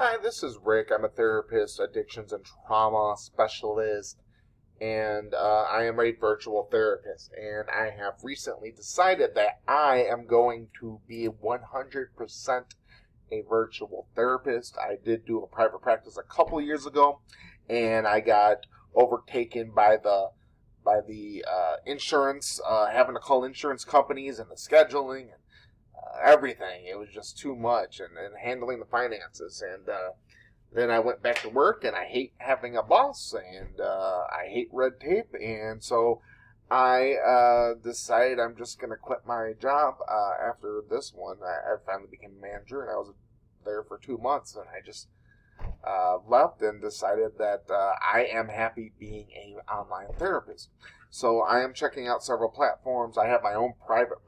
Hi, this is Rick. I'm a therapist, addictions and trauma specialist, and I am a virtual therapist. And I have recently decided that I am going to be 100% a virtual therapist. I did do a private practice a couple years ago, and I got overtaken by the insurance, having to call insurance companies and the scheduling and everything. It was just too much, and handling the finances. And then I went back to work, and I hate having a boss, and I hate red tape. And so I decided I'm just going to quit my job after this one. I finally became a manager, and I was there for 2 months, and I just left and decided that I am happy being an online therapist. So I am checking out several platforms. I have my own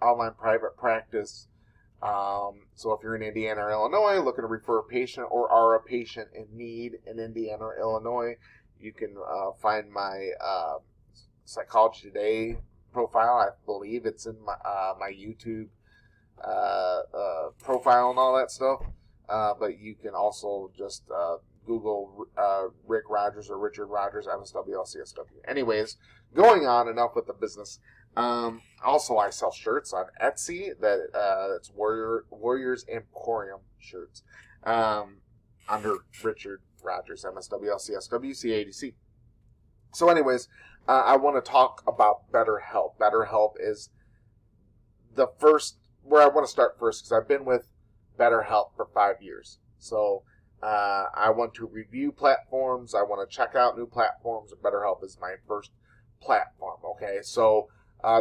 online private practice. So if you're in Indiana or Illinois looking to refer a patient or are a patient in need in Indiana or Illinois, you can find my Psychology Today profile. I believe it's in my YouTube profile and all that stuff. But you can also just Google Rick Rogers or Richard Rogers, MSW, LCSW. Anyways, going on, enough with the business. Also, I sell shirts on Etsy. That's Warriors Emporium shirts under Richard Rogers, MSW, LCSW, CADC. So anyways, I want to talk about Betterhelp. Betterhelp is the first, where I want to start first, because I've been with Betterhelp for 5 years. So I want to review platforms. I want to check out new platforms. Betterhelp is my first platform. Okay, so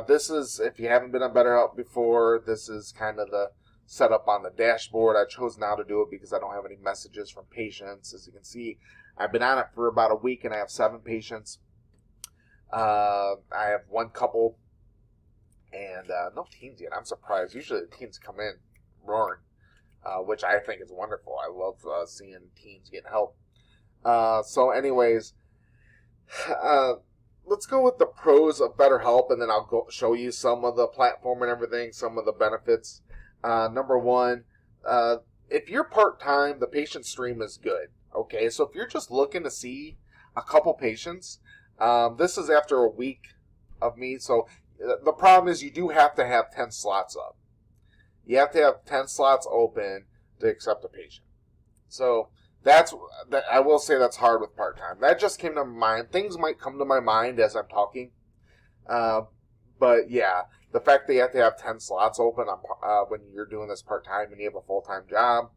this is, if you haven't been on Betterhelp before, this is kind of the setup on the dashboard. I chose now to do it because I don't have any messages from patients. As you can see, I've been on it for about a week, and I have 7 patients. I have 1 couple, and no teens yet. I'm surprised. Usually the teens come in roaring, which I think is wonderful. I love seeing teens get help. So anyways, let's go with the pros of BetterHelp, and then I'll go show you some of the platform and everything, some of the benefits. Number one, if you're part-time, the patient stream is good. Okay, so if you're just looking to see a couple patients, this is after a week of me. So the problem is you do have to have 10 slots up. You have to have 10 slots open to accept a patient. So that I will say that's hard with part-time. That just came to my mind. Things might come to my mind as I'm talking. But yeah, the fact that you have to have 10 slots open when you're doing this part-time and you have a full-time job,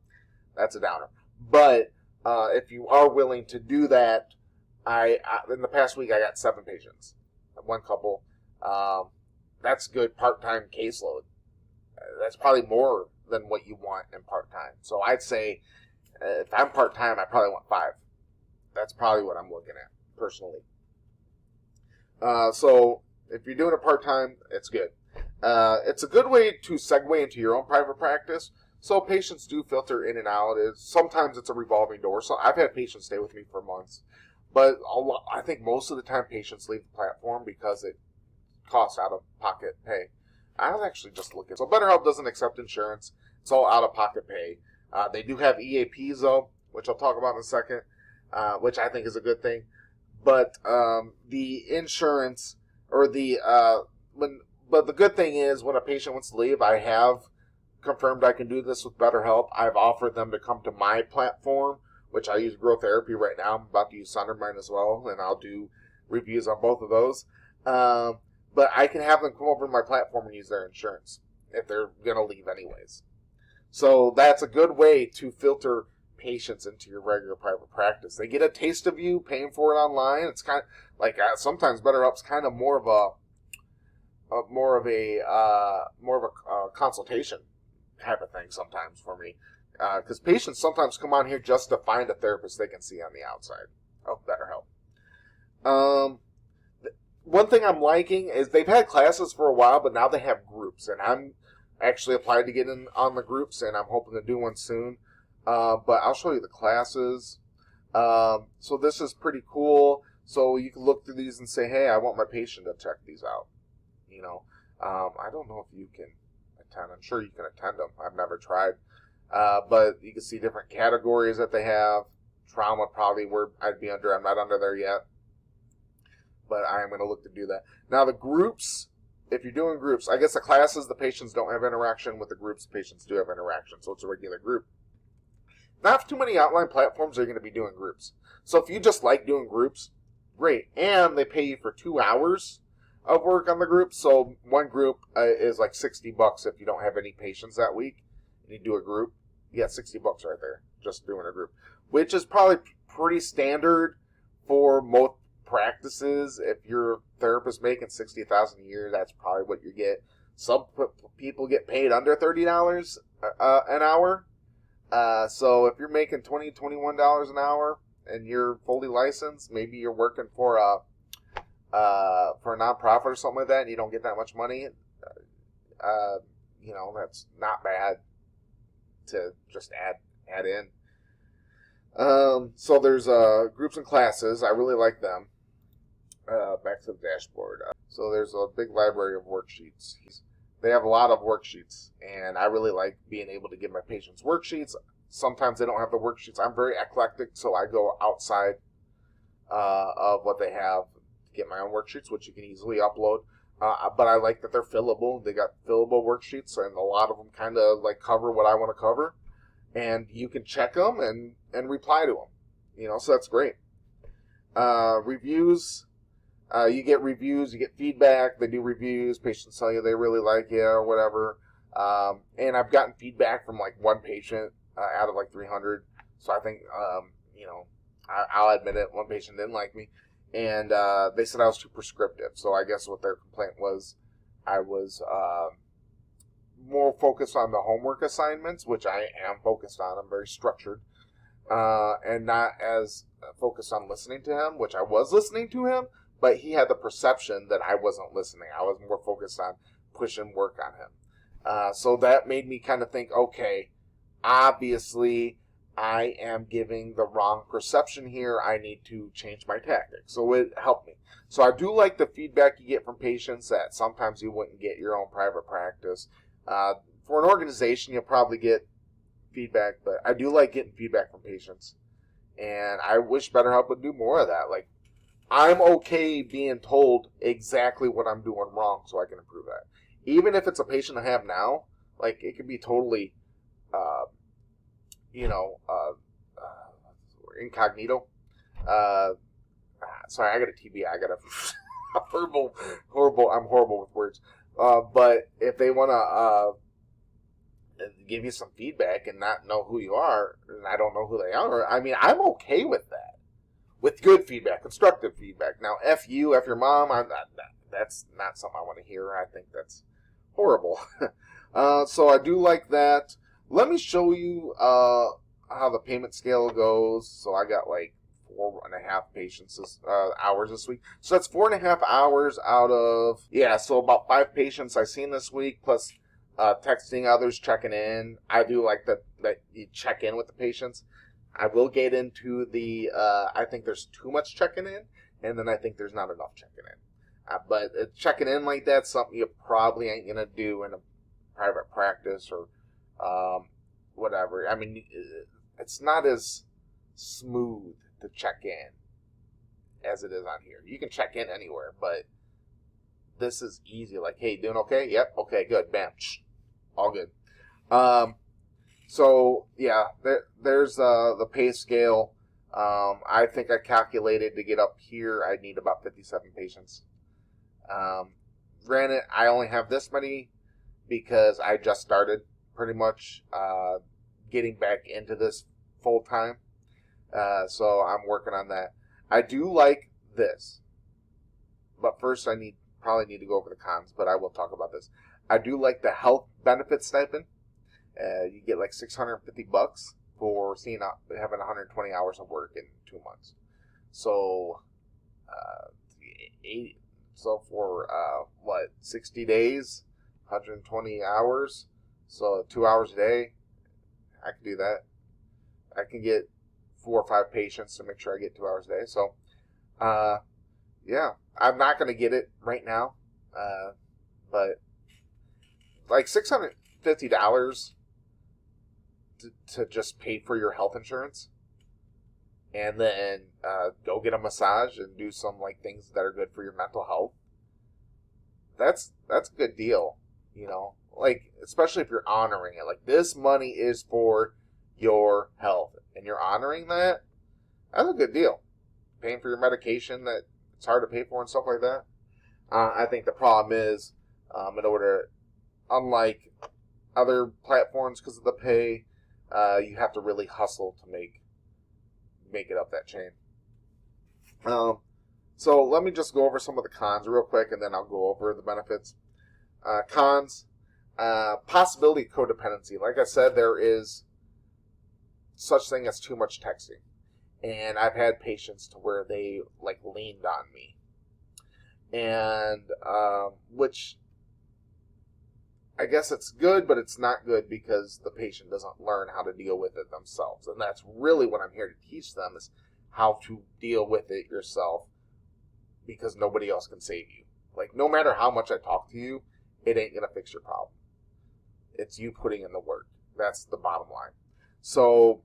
that's a downer. But if you are willing to do that, I in the past week I got 7 patients. 1 couple. That's good part-time caseload. That's probably more than what you want in part-time. So I'd say if I'm part-time, I probably want 5. That's probably what I'm looking at, personally. So if you're doing it part-time, it's good. It's a good way to segue into your own private practice. So patients do filter in and out. Sometimes it's a revolving door. So I've had patients stay with me for months. But I think most of the time patients leave the platform because it costs out-of-pocket pay. I was actually just looking. So BetterHelp doesn't accept insurance. It's all out-of-pocket pay. They do have EAPs, though, which I'll talk about in a second, which I think is a good thing. But the insurance, or but the good thing is when a patient wants to leave, I have confirmed I can do this with BetterHelp. I've offered them to come to my platform, which I use Growth Therapy right now. I'm about to use Sundermine as well, and I'll do reviews on both of those. But I can have them come over to my platform and use their insurance if they're going to leave anyways. So that's a good way to filter patients into your regular private practice. They get a taste of you paying for it online. It's kind of like sometimes BetterHelp's kind of more of a consultation type of thing sometimes for me, because patients sometimes come on here just to find a therapist they can see on the outside of BetterHelp. One thing I'm liking is they've had classes for a while, but now they have groups, and I'm actually applied to get in on the groups, and I'm hoping to do one soon. But I'll show you the classes. So this is pretty cool. So you can look through these and say, hey, I want my patient to check these out. I don't know if you can attend. I'm sure you can attend them. I've never tried. But you can see different categories that they have. Trauma probably where I'd be under. I'm not under there yet, but I am going to look to do that. Now the groups, if you're doing groups, I guess the classes, the patients don't have interaction. With the groups, the patients do have interaction, so it's a regular group. Not too many outline platforms are going to be doing groups. So if you just like doing groups, great. And they pay you for 2 hours of work on the group. So one group is like $60 if you don't have any patients that week and you do a group. You got $60 right there just doing a group, which is probably pretty standard for most practices. If your therapist making $60,000 a year, that's probably what you get. Some people get paid under $30 an hour. So if you're making $20, $21 an hour and you're fully licensed, maybe you're working for a nonprofit or something like that, and you don't get that much money, that's not bad to just add in. So there's groups and classes. I really like them. Back to the dashboard. So there's a big library of worksheets. They have a lot of worksheets, and I really like being able to give my patients worksheets. Sometimes they don't have the worksheets. I'm very eclectic, so I go outside of what they have to get my own worksheets, which you can easily upload. But I like that they're fillable. They got fillable worksheets, and a lot of them kind of like cover what I want to cover. And you can check them and reply to them. So that's great. Reviews. You get reviews, you get feedback. They do reviews. Patients tell you they really like you or whatever. And I've gotten feedback from like one patient out of like 300. So I think, I'll admit it. One patient didn't like me. And they said I was too prescriptive. So I guess what their complaint was, I was more focused on the homework assignments, which I am focused on. I'm very structured. And not as focused on listening to him, which I was listening to him. But he had the perception that I wasn't listening. I was more focused on pushing work on him. So that made me kind of think, okay, obviously I am giving the wrong perception here. I need to change my tactics. So it helped me. So I do like the feedback you get from patients that sometimes you wouldn't get your own private practice. For an organization, you'll probably get feedback, but I do like getting feedback from patients. And I wish BetterHelp would do more of that. Like, I'm okay being told exactly what I'm doing wrong so I can improve that. Even if it's a patient I have now, like it could be totally, incognito. Sorry, I got a TBI. I got a horrible. I'm horrible with words. But if they want to give you some feedback and not know who you are, and I don't know who they are, I mean, I'm okay with that. With good feedback, constructive feedback. Now, F you, F your mom, that's not something I want to hear. I think that's horrible. So I do like that. Let me show you how the payment scale goes. So I got like 4.5 hours this week. So that's 4.5 hours out of, so about 5 patients I've seen this week, plus texting others, checking in. I do like that you check in with the patients. I will get into the, I think there's too much checking in, and then I think there's not enough checking in. But checking in like that's something you probably ain't going to do in a private practice or whatever. I mean, it's not as smooth to check in as it is on here. You can check in anywhere, but this is easy. Like, hey, doing okay? Yep, okay, good, bam, all good. So, there's the pay scale. I think I calculated to get up here, I'd need about 57 patients. Granted, I only have this many because I just started pretty much getting back into this full time. So I'm working on that. I do like this. But first I probably need to go over the cons, but I will talk about this. I do like the health benefit stipend. You get like $650 for having 120 hours of work in 2 months. So, for 60 days, 120 hours. So 2 hours a day, I can do that. I can get 4 or 5 patients to make sure I get 2 hours a day. So, I'm not going to get it right now, but like $650 to just pay for your health insurance and then go get a massage and do some like things that are good for your mental health. That's a good deal, you know. Like, especially if you're honoring it. Like, this money is for your health, and you're honoring that. That's a good deal. Paying for your medication that it's hard to pay for and stuff like that. I think the problem is, in order, unlike other platforms, because of the pay, you have to really hustle to make it up that chain. So let me just go over some of the cons real quick, and then I'll go over the benefits. Cons, possibility of codependency. Like I said, there is such thing as too much texting. And I've had patients to where they like leaned on me. And which I guess it's good, but it's not good because the patient doesn't learn how to deal with it themselves. And that's really what I'm here to teach them, is how to deal with it yourself, because nobody else can save you. Like, no matter how much I talk to you, it ain't going to fix your problem. It's you putting in the work. That's the bottom line. So,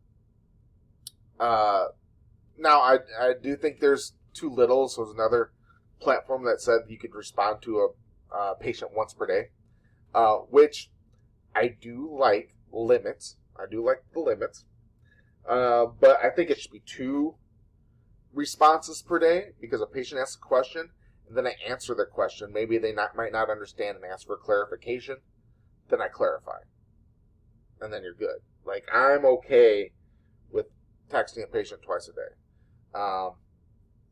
now I do think there's too little. So there's another platform that said you could respond to a patient once per day, which I do like limits. I do like the limits. But I think it should be 2 responses per day, because a patient asks a question and then I answer their question. Maybe they might not understand and ask for clarification. Then I clarify. And then you're good. Like, I'm okay with texting a patient twice a day.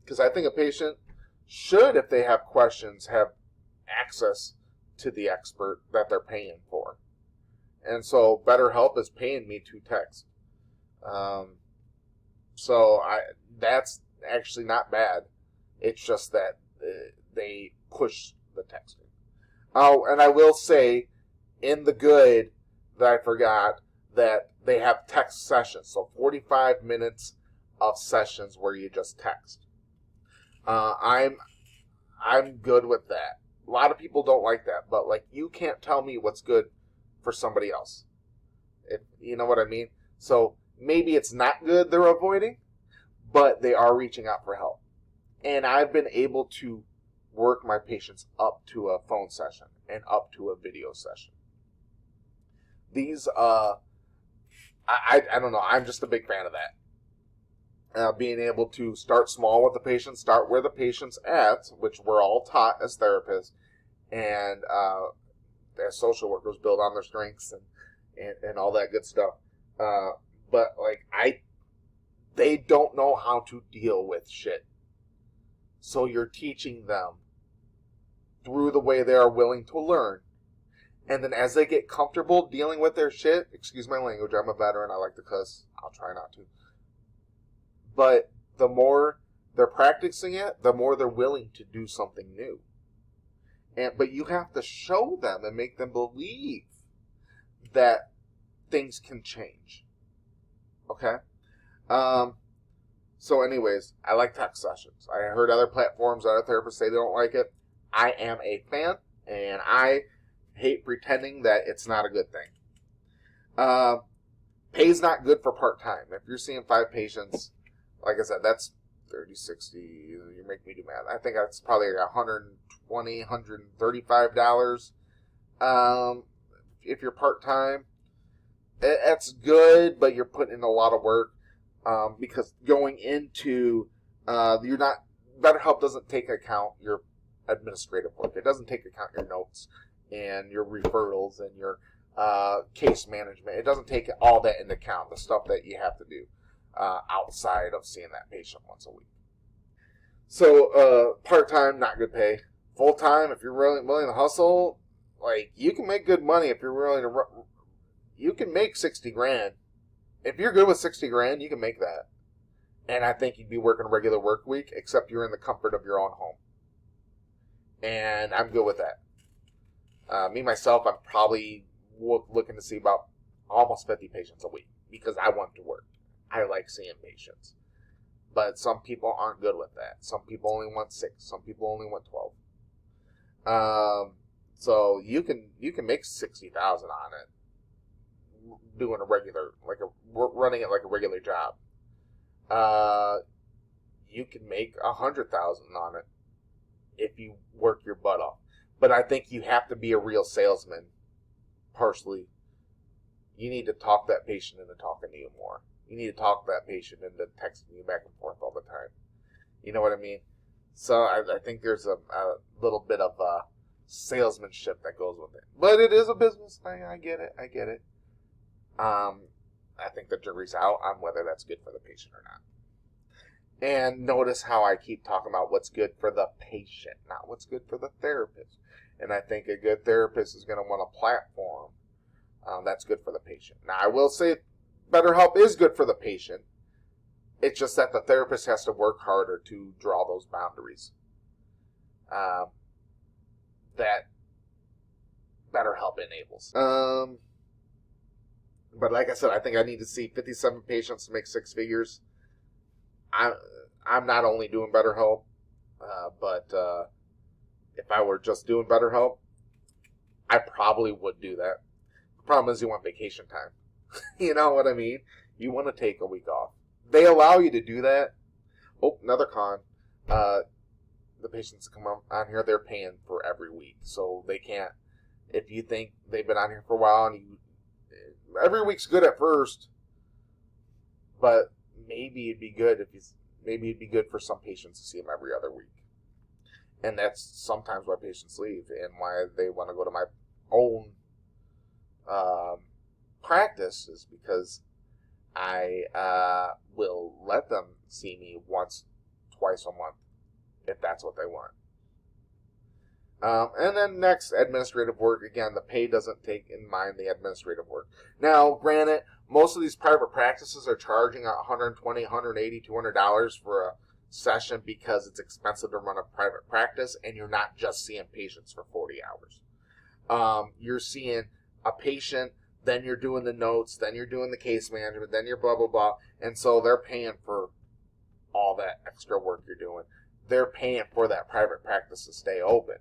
Because I think a patient should, if they have questions, have access to the expert that they're paying for. And so Betterhelp is paying me to text. So that's actually not bad. It's just that they push the texting. Oh, and I will say, in the good, that I forgot, that they have text sessions. So 45 minutes of sessions where you just text. I'm good with that. A lot of people don't like that, but like, you can't tell me what's good for somebody else. You know what I mean? So maybe it's not good they're avoiding, but they are reaching out for help. And I've been able to work my patients up to a phone session and up to a video session. These, I don't know, I'm just a big fan of that. Being able to start small with the patient, start where the patient's at, which we're all taught as therapists, and as social workers, build on their strengths and all that good stuff. But like, they don't know how to deal with shit. So you're teaching them through the way they are willing to learn. And then as they get comfortable dealing with their shit, excuse my language, I'm a veteran, I like to cuss, I'll try not to. But the more they're practicing it, the more they're willing to do something new. But you have to show them and make them believe that things can change. Okay? So anyways, I like text sessions. I heard other platforms, other therapists say they don't like it. I am a fan, and I hate pretending that it's not a good thing. Pay's not good for part-time. If you're seeing 5 patients, like I said, that's 30, 60, you make me do math. I think that's probably $120, $135. If you're part-time, that's good, but you're putting in a lot of work, because going into, Betterhelp doesn't take account your administrative work. It doesn't take account your notes and your referrals and your case management. It doesn't take all that into account, the stuff that you have to do outside of seeing that patient once a week. So part-time, not good pay. Full-time, if you're really willing to hustle, like, you can make good money if you're willing to. You can make $60,000. If you're good with $60,000, you can make that. And I think you'd be working a regular work week, except you're in the comfort of your own home. And I'm good with that. Me, myself, I'm probably looking to see about almost 50 patients a week, because I want to work. I like seeing patients. But some people aren't good with that. Some people only want 6. Some people only want 12. So you can make $60,000 on it doing running it like a regular job. You can make $100,000 on it if you work your butt off. But I think you have to be a real salesman. Partially, you need to talk that patient into talking to you more. You need to talk that patient into texting you back and forth all the time. You know what I mean? So I think there's a little bit of salesmanship that goes with it. But it is a business thing. I get it. I think the jury's out on whether that's good for the patient or not. And notice how I keep talking about what's good for the patient, not what's good for the therapist. And I think a good therapist is going to want a platform that's good for the patient. Now, I will say BetterHelp is good for the patient. It's just that the therapist has to work harder to draw those boundaries that BetterHelp enables. But like I said, I think I need to see 57 patients to make 6 figures. I'm not only doing BetterHelp, but if I were just doing BetterHelp, I probably would do that. The problem is you want vacation time. You know what I mean? You want to take a week off. They allow you to do that. Oh, another con. The patients come on here, they're paying for every week. So they can't, if you think they've been on here for a while, and every week's good at first, but maybe it'd be good for some patients to see them every other week. And that's sometimes why patients leave and why they want to go to my own practice, is because I will let them see me once, twice a month, if that's what they want. And then next, administrative work. Again, the pay doesn't take in mind the administrative work. Now, granted, most of these private practices are charging $120, $180, $200 for a session because it's expensive to run a private practice, and you're not just seeing patients for 40 hours. You're seeing a patient, then you're doing the notes, then you're doing the case management, then you're blah, blah, blah. And so they're paying for all that extra work you're doing. They're paying for that private practice to stay open.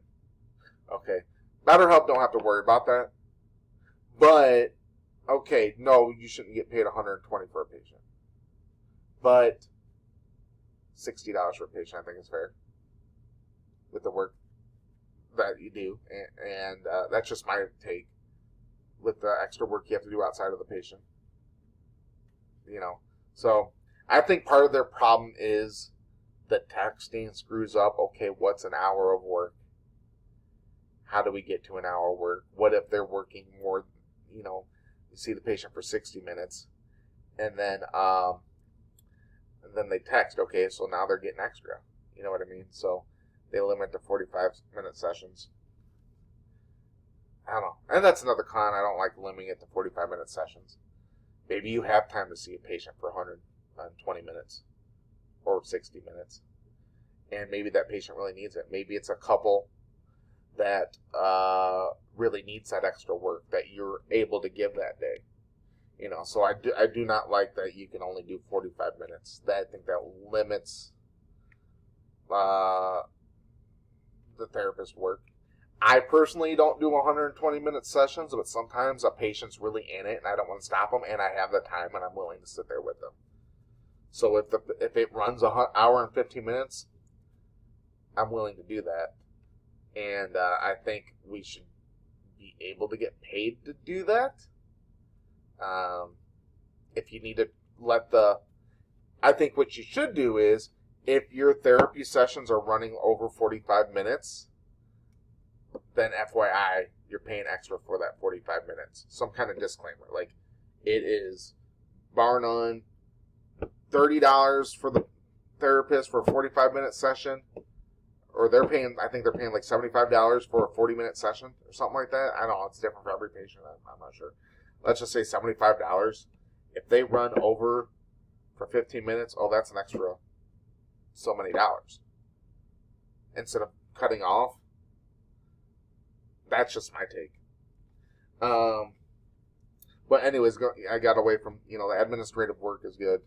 Okay. BetterHelp don't have to worry about that. But, okay, no, you shouldn't get paid $120 for a patient. But $60 for a patient, I think, is fair with the work that you do. And that's just my take with the extra work you have to do outside of the patient. You know, so I think part of their problem is the texting screws up. Okay, what's an hour of work? How do we get to an hour of work? What if they're working more, you see the patient for 60 minutes and then they text, okay, so now they're getting extra. You know what I mean? So they limit to 45-minute sessions. I don't know. And that's another con. I don't like limiting it to 45-minute sessions. Maybe you have time to see a patient for 120 minutes or 60 minutes. And maybe that patient really needs it. Maybe it's a couple that really needs that extra work that you're able to give that day. So I do not like that you can only do 45 minutes. I think that limits the therapist's work. I personally don't do 120-minute sessions, but sometimes a patient's really in it and I don't want to stop them, and I have the time and I'm willing to sit there with them. So if it runs an hour and 15 minutes, I'm willing to do that. And I think we should be able to get paid to do that. If you need to I think what you should do is, if your therapy sessions are running over 45 minutes, then FYI, you're paying extra for that 45 minutes. Some kind of disclaimer. Like, it is, bar none, $30 for the therapist for a 45-minute session. Or I think they're paying like $75 for a 40-minute session or something like that. I don't know. It's different for every patient. I'm not sure. Let's just say $75. If they run over for 15 minutes, that's an extra so many dollars. Instead of cutting off. That's just my take. But anyways, I got away from, the administrative work is good.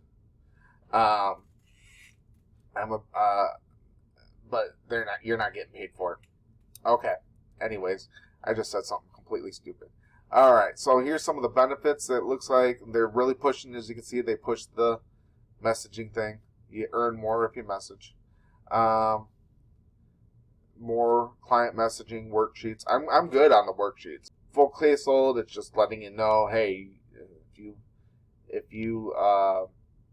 But you're not getting paid for it. Okay. Anyways, I just said something completely stupid. All right, so here's some of the benefits that it looks like they're really pushing. As you can see, they push the messaging thing. You earn more if you message. Um, More client messaging worksheets. I'm good on the worksheets. Full caseload, it's just letting you know, hey, if you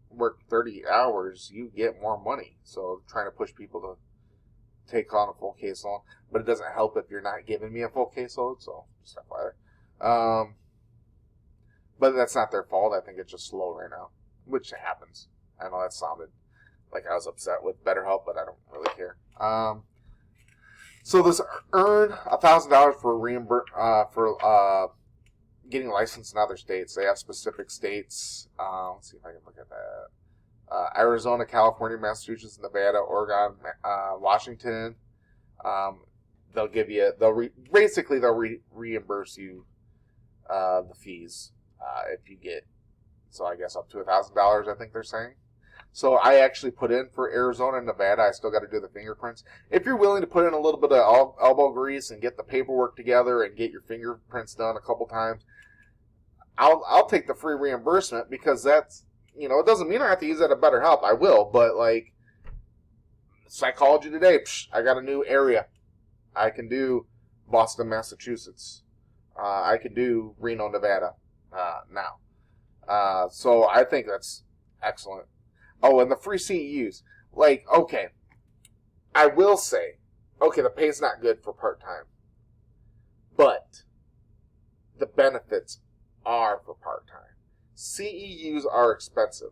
work 30 hours, you get more money. So trying to push people to take on a full caseload, but it doesn't help if you're not giving me a full caseload. So just FYI. But that's not their fault. I think it's just slow right now, which happens. I know that sounded like I was upset with Betterhelp, but I don't really care. So this earn $1,000 for getting licensed in other states. They have specific states. Let's see if I can look at that. Arizona, California, Massachusetts, Nevada, Oregon, Washington. They'll give you. They'll reimburse you the fees if you get. So I guess up to $1,000. I think they're saying. So I actually put in for Arizona and Nevada. I still got to do the fingerprints. If you're willing to put in a little bit of elbow grease and get the paperwork together and get your fingerprints done a couple times, I'll take the free reimbursement, because that's, it doesn't mean I have to use that at BetterHelp. I will, but like Psychology Today, I got a new area. I can do Boston, Massachusetts. I can do Reno, Nevada now. So I think that's excellent. Oh, and the free CEUs. Okay, I will say, the pay's not good for part-time, but the benefits are for part-time. CEUs are expensive.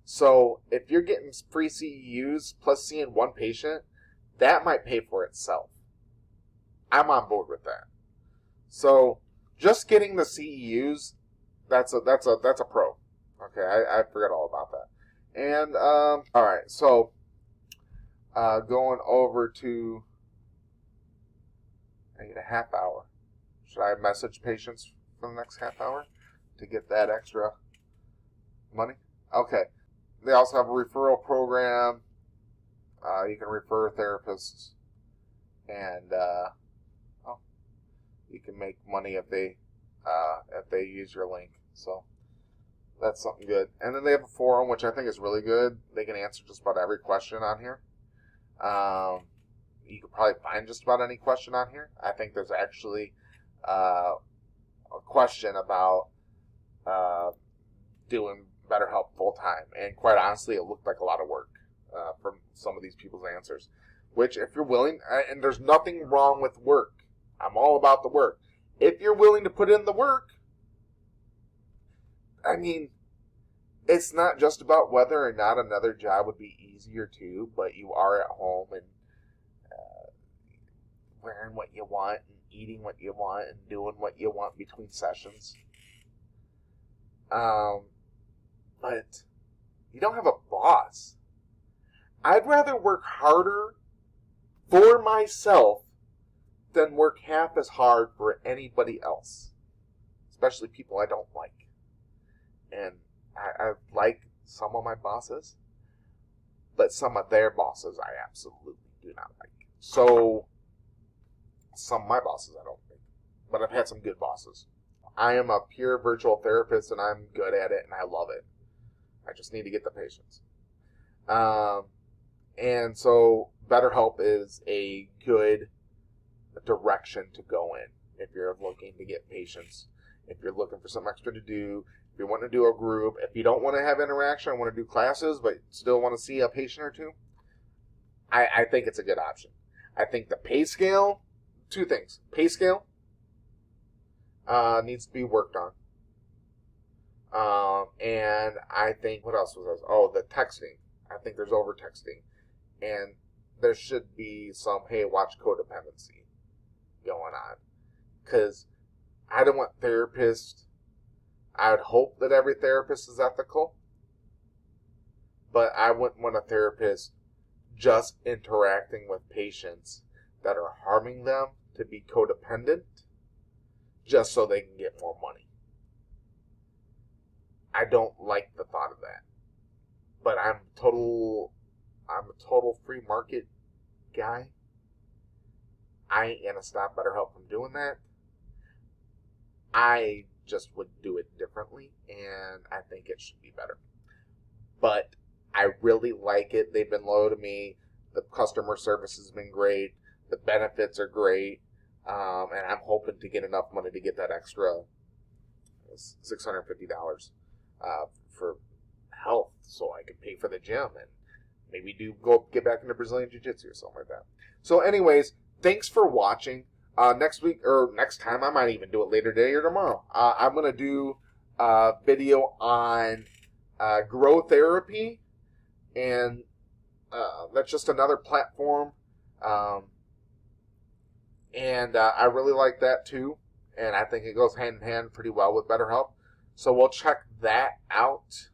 So if you're getting free CEUs plus seeing one patient, that might pay for itself. I'm on board with that. So just getting the CEUs, that's a pro. Okay, I forgot all about that. And, all right, so going over to, I need a half hour. Should I message patients for the next half hour to get that extra money? Okay. They also have a referral program. You can refer therapists, and you can make money if they use your link. So that's something good. And then they have a forum, which I think is really good. They can answer just about every question on here. You can probably find just about any question on here. I think there's actually a question about doing BetterHelp full time, and quite honestly, it looked like a lot of work from some of these people's answers. Which, if you're willing, and there's nothing wrong with work. I'm all about the work. If you're willing to put in the work, I mean, it's not just about whether or not another job would be easier too, but you are at home and wearing what you want and eating what you want and doing what you want between sessions. But you don't have a boss. I'd rather work harder for myself than work half as hard for anybody else, especially people I don't like. And I like some of my bosses, but some of their bosses I absolutely do not like. So, some of my bosses I don't like, but I've had some good bosses. I am a pure virtual therapist, and I'm good at it, and I love it. I just need to get the patients. And so, BetterHelp is a good direction to go in if you're looking to get patients, if you're looking for something extra to do, if you want to do a group, if you don't want to have interaction, want to do classes, but still want to see a patient or two, I think it's a good option. I think the pay scale, two things. Pay scale needs to be worked on. And I think, what else was this? Oh, the texting. I think there's over texting. And there should be some, hey, watch codependency going on. Because I don't want therapists. I would hope that every therapist is ethical. But I wouldn't want a therapist just interacting with patients that are harming them to be codependent just so they can get more money. I don't like the thought of that. But I'm a total free market guy. I ain't gonna stop BetterHelp from doing that. I just would do it differently, and I think it should be better. But I really like it. They've been loyal to me. The customer service has been great. The benefits are great. And I'm hoping to get enough money to get that extra $650 for health so I can pay for the gym and maybe get back into Brazilian Jiu-Jitsu or something like that. So anyways, thanks for watching. Next week or next time, I might even do it later today or tomorrow. I'm going to do a video on grow therapy, and that's just another platform. And I really like that too, and I think it goes hand in hand pretty well with BetterHelp. So we'll check that out,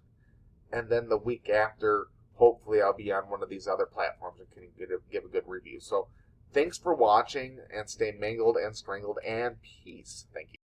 and then the week after, hopefully I'll be on one of these other platforms and can give a good review. So thanks for watching, and stay mangled and strangled, and peace. Thank you.